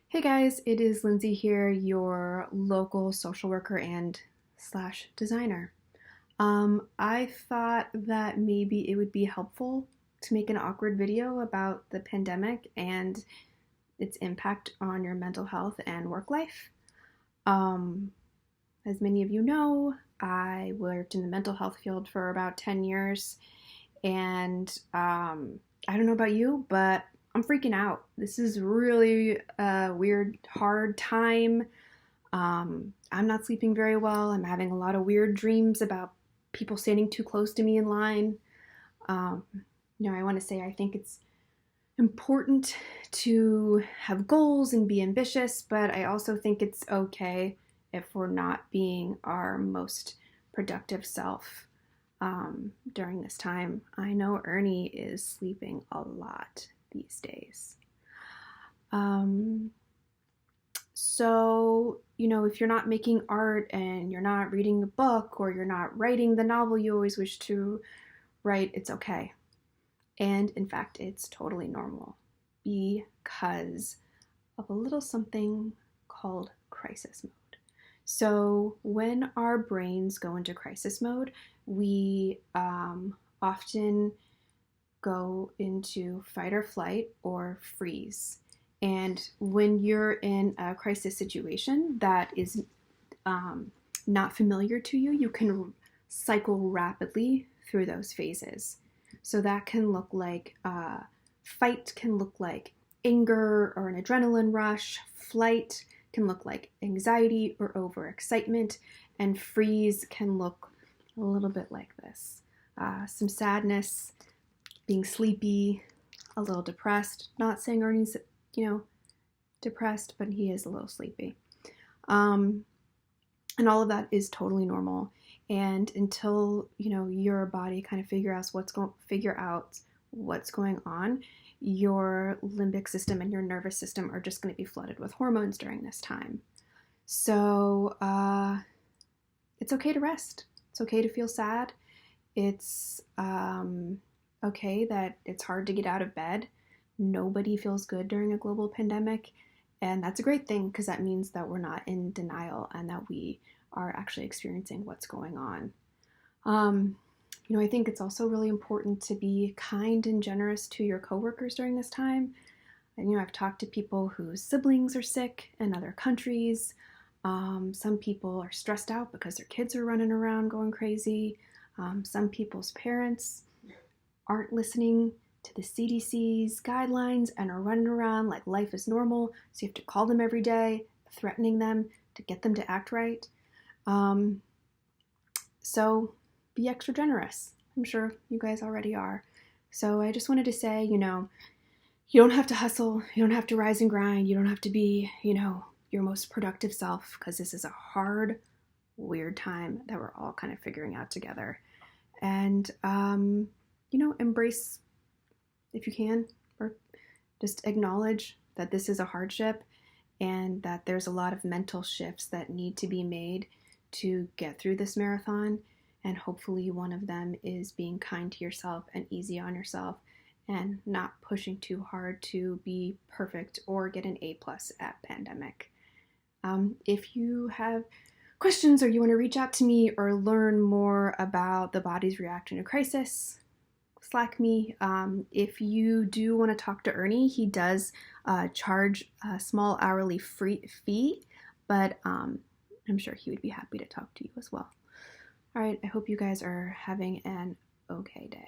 Hey guys, it is Lindsay here, your local social worker and slash designer. I thought that maybe it would be helpful to make an awkward video about the pandemic and its impact on your mental health and work life. Um, as many of you know, I worked in the mental health field for about 10 years, and I don't know about you, but I'm freaking out. This is really a weird, hard time. I'm not sleeping very well. I'm having a lot of weird dreams about people standing too close to me in line. Um, I want to say I think it's important to have goals and be ambitious, but I also think it's okay if we're not being our most productive self during this time. I know Ernie is sleeping a lot these days. Um, if you're not making art and you're not reading a book or you're not writing the novel you always wish to write, it's okay. And in fact, it's totally normal because of a little something called crisis mode. So, when our brains go into crisis mode, we often go into fight or flight or freeze. And when you're in a crisis situation that is not familiar to you, you can cycle rapidly through those phases. So that can look like fight can look like anger or an adrenaline rush. Flight can look like anxiety or overexcitement. And freeze can look a little bit like this. Some sadness, being sleepy, a little depressed. Not saying Ernie's, depressed, but he is a little sleepy. And all of that is totally normal. And until your body kind of figure out what's going on, your limbic system and your nervous system are just going to be flooded with hormones during this time. So it's okay to rest. It's okay to feel sad. It's okay that it's hard to get out of bed. Nobody feels good during a global pandemic. And that's a great thing because that means that we're not in denial and that we are actually experiencing what's going on. I think it's also really important to be kind and generous to your coworkers during this time. And, I've talked to people whose siblings are sick in other countries. Some people are stressed out because their kids are running around going crazy. Some people's parents aren't listening to the CDC's guidelines and are running around like life is normal. So you have to call them every day, threatening them to get them to act right. So be extra generous. I'm sure you guys already are. So I just wanted to say, you don't have to hustle. You don't have to rise and grind. You don't have to be, your most productive self because this is a hard, weird time that we're all kind of figuring out together. And, embrace if you can, or just acknowledge that this is a hardship and that there's a lot of mental shifts that need to be made to get through this marathon. And hopefully one of them is being kind to yourself and easy on yourself and not pushing too hard to be perfect or get an A+ at pandemic. If you have questions or you want to reach out to me or learn more about the body's reaction to crisis, Slack me. If you do want to talk to Ernie, he does charge a small hourly fee, but I'm sure he would be happy to talk to you as well. All right, I hope you guys are having an okay day.